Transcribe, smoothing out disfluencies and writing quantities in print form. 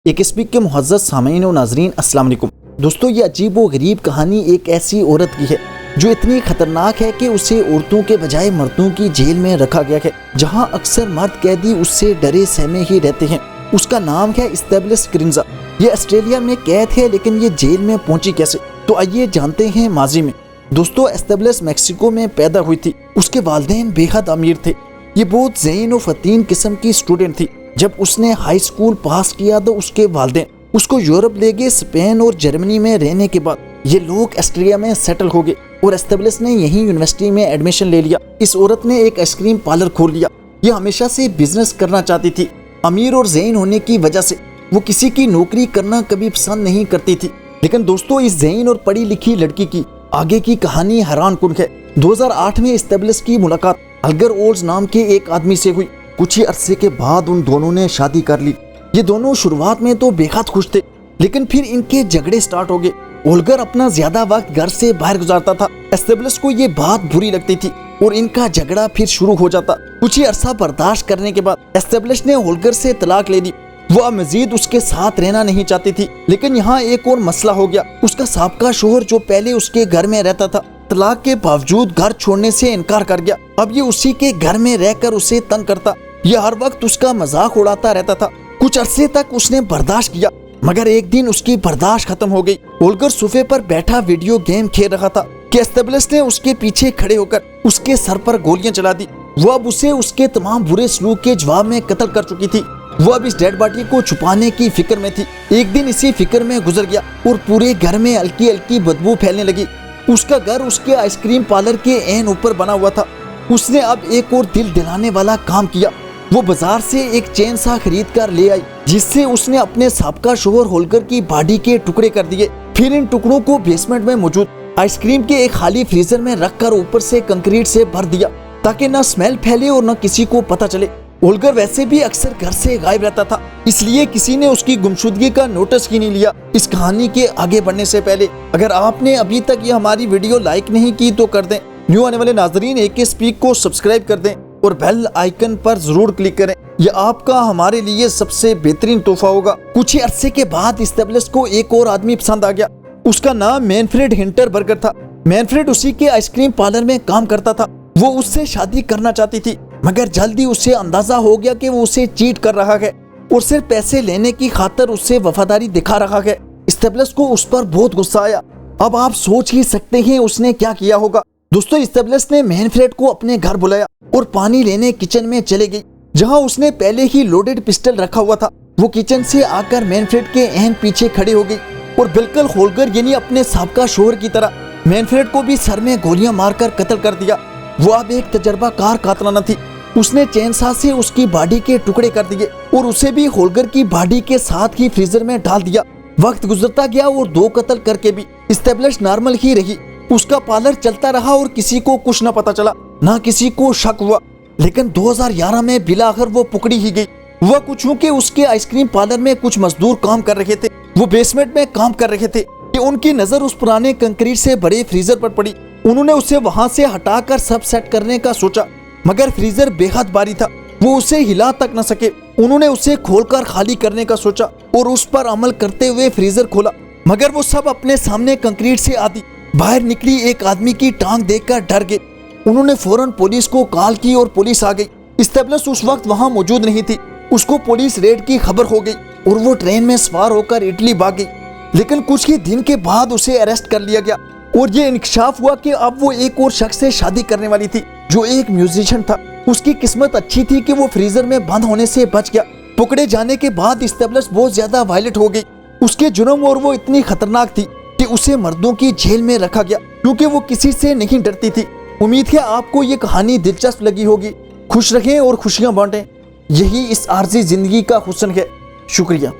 ایک اسپیک کے معزز سامعین و ناظرین السلام علیکم دوستو، یہ عجیب و غریب کہانی ایک ایسی عورت کی ہے جو اتنی خطرناک ہے کہ اسے عورتوں کے بجائے مردوں کی جیل میں رکھا گیا ہے، جہاں اکثر مرد قیدی اس سے ڈرے سہمے ہی رہتے ہیں۔ اس کا نام ہے اسٹیبلس کرنزا۔ یہ آسٹریلیا میں قید ہے، لیکن یہ جیل میں پہنچی کیسے؟ تو آئیے جانتے ہیں ماضی میں۔ دوستو، اسٹیبلس میکسیکو میں پیدا ہوئی تھی۔ اس کے والدین بے حد امیر تھے۔ یہ بہت ذہین و فتین قسم کی اسٹوڈنٹ تھی۔ جب اس نے ہائی اسکول پاس کیا تو اس کے والدین اس کو یورپ لے گئے۔ اسپین اور جرمنی میں رہنے کے بعد یہ لوگ آسٹریلیا میں سیٹل ہو گئے اور اسٹیبلس نے یہیں یونیورسٹی میں ایڈمیشن لے لیا۔ اس عورت نے ایک آئس کریم پارلر کھول لیا۔ یہ ہمیشہ سے بزنس کرنا چاہتی تھی۔ امیر اور ذہین ہونے کی وجہ سے وہ کسی کی نوکری کرنا کبھی پسند نہیں کرتی تھی۔ لیکن دوستو، اس ذہین اور پڑھی لکھی لڑکی کی آگے کی کہانی حیران کن ہے۔ 2008 میں اسٹیبلس کی ملاقات الگر اولز نام کے ایک آدمی سے ہوئی۔ کچھ ہی عرصے کے بعد ان دونوں نے شادی کر لی۔ یہ دونوں شروعات میں تو بے حد خوش تھے، لیکن پھر ان کے جھگڑے سٹارٹ ہو گئے۔ اولگر اپنا زیادہ وقت گھر سے باہر گزارتا تھا۔ اسٹیبلس کو یہ بات بری لگتی تھی اور ان کا جھگڑا پھر شروع ہو جاتا۔ کچھ ہی عرصہ برداشت کرنے کے بعد اسٹیبلس نے اولگر سے طلاق لے دی۔ وہ اب مزید اس کے ساتھ رہنا نہیں چاہتی تھی، لیکن یہاں ایک اور مسئلہ ہو گیا۔ اس کا سابقہ شوہر جو پہلے اس کے گھر میں رہتا تھا، طلاق کے باوجود گھر چھوڑنے سے انکار کر گیا۔ اب یہ اسی کے گھر میں رہ کر اسے تنگ کرتا۔ یہ ہر وقت اس کا مذاق اڑاتا رہتا تھا۔ کچھ عرصے تک اس نے برداشت کیا، مگر ایک دن اس کی برداشت ختم ہو گئی۔ اولگر صوفے پر بیٹھا ویڈیو گیم کھیل رہا تھا کہ اسٹیبلس نے اس کے پیچھے کھڑے ہو کر اس کے سر پر گولیاں چلا دی۔ وہ اب اسے اس کے تمام برے سلوک کے جواب میں قتل کر چکی تھی۔ وہ اب اس ڈیڈ باڈی کو چھپانے کی فکر میں تھی۔ ایک دن اسی فکر میں گزر گیا اور پورے گھر میں ہلکی ہلکی بدبو پھیلنے لگی۔ اس کا گھر اس کے آئس کریم پارلر کے عین اوپر بنا ہوا تھا۔ اس نے اب ایک اور دل دلانے والا کام کیا۔ وہ بازار سے ایک چین سا خرید کر لے آئی، جس سے اس نے اپنے سابقہ شوہر ہولگر کی باڈی کے ٹکڑے کر دیے۔ پھر ان ٹکڑوں کو بیسمنٹ میں موجود آئس کریم کے ایک خالی فریزر میں رکھ کر اوپر سے کنکریٹ سے بھر دیا، تاکہ نہ اسمیل پھیلے اور نہ کسی کو پتہ چلے۔ ہولگر ویسے بھی اکثر گھر سے غائب رہتا تھا، اس لیے کسی نے اس کی گمشدگی کا نوٹس ہی نہیں لیا۔ اس کہانی کے آگے بڑھنے سے پہلے اگر آپ نے ابھی تک یہ ہماری ویڈیو لائک نہیں کی تو کر دیں۔ نیو آنے والے ناظرین ایک اسپیک کو سبسکرائب کر دیں اور بیل آئیکن پر ضرور کلک کریں۔ یہ آپ کا ہمارے لیے سب سے بہترین تحفہ ہوگا۔ کچھ ہی عرصے کے بعد اسٹیبلس کو ایک اور آدمی پسند آ گیا۔ اس کا نام مینفریڈ ہنٹر برگر تھا۔ مینفریڈ اسی کے آئس کریم پارلر میں کام کرتا تھا۔ وہ اس سے شادی کرنا چاہتی تھی، مگر جلدی اسے اندازہ ہو گیا کہ وہ اسے چیٹ کر رہا ہے اور صرف پیسے لینے کی خاطر اس سے وفاداری دکھا رہا ہے۔ اسٹیبلس کو اس پر بہت غصہ آیا۔ اب آپ سوچ ہی سکتے ہیں اس نے کیا کیا ہوگا۔ دوستو، اسٹیبلس نے مینفریڈ کو اپنے گھر بلایا اور پانی لینے کچن میں چلے گئی، جہاں اس نے پہلے ہی لوڈڈ پسٹل رکھا ہوا تھا۔ وہ کچن سے آ کر مینفریڈ کے عین پیچھے کھڑے ہو گئی اور بالکل ہولگر یعنی اپنے سابقہ شوہر کی طرح مینفریڈ کو بھی سر میں گولیاں مار کر قتل کر دیا۔ وہ اب ایک تجربہ کار قاتلانہ تھی۔ اس نے چین سا سے اس کی باڈی کے ٹکڑے کر دیے اور اسے بھی ہولگر کی باڈی کے ساتھ ہی فریزر میں ڈال دیا۔ وقت گزرتا گیا اور دو قتل کر کے بھی اسٹیبلس نارمل ہی رہی۔ اس کا پارلر چلتا رہا اور کسی کو کچھ نہ پتا چلا، نہ کسی کو شک ہوا۔ لیکن 2011 میں بلاخر وہ پکڑی ہی گئی۔ وہ کچھ کہ اس کے آئس کریم پارلر میں کچھ مزدور کام کر رہے تھے۔ وہ بیسمنٹ میں کام کر رہے تھے کہ ان کی نظر اس پرانے کنکریٹ سے بڑے فریزر پر پڑی۔ انہوں نے اسے وہاں سے ہٹا کر سب سیٹ کرنے کا سوچا، مگر فریزر بے حد بھاری تھا، وہ اسے ہلا تک نہ سکے۔ انہوں نے اسے کھول کر خالی کرنے کا سوچا اور اس پر عمل کرتے ہوئے فریزر کھولا، مگر وہ سب اپنے سامنے کنکریٹ سے آدھی باہر نکلی ایک آدمی کی ٹانگ دیکھ کر ڈر گئے۔ انہوں نے فوراً پولیس کو کال کی اور پولیس آ گئی۔ اسٹیبلس اس وقت وہاں موجود نہیں تھی۔ اس کو پولیس ریڈ کی خبر ہو گئی اور وہ ٹرین میں سوار ہو کر اٹلی بھاگ گئی۔ لیکن کچھ ہی دن کے بعد اسے اریسٹ کر لیا گیا اور یہ انکشاف ہوا کہ اب وہ ایک اور شخص سے شادی کرنے والی تھی، جو ایک میوزیشین تھا۔ اس کی قسمت اچھی تھی کہ وہ فریزر میں بند ہونے سے بچ گیا۔ پکڑے جانے کے بعد اسٹیبلس بہت زیادہ وائلنٹ ہو گئی۔ اس کے جرم اور وہ اتنی خطرناک تھی کہ اسے مردوں کی جیل میں رکھا گیا، کیونکہ وہ کسی سے نہیں ڈرتی تھی۔ امید ہے آپ کو یہ کہانی دلچسپ لگی ہوگی۔ خوش رہیں اور خوشیاں بانٹیں، یہی اس عارضی زندگی کا حسن ہے۔ شکریہ۔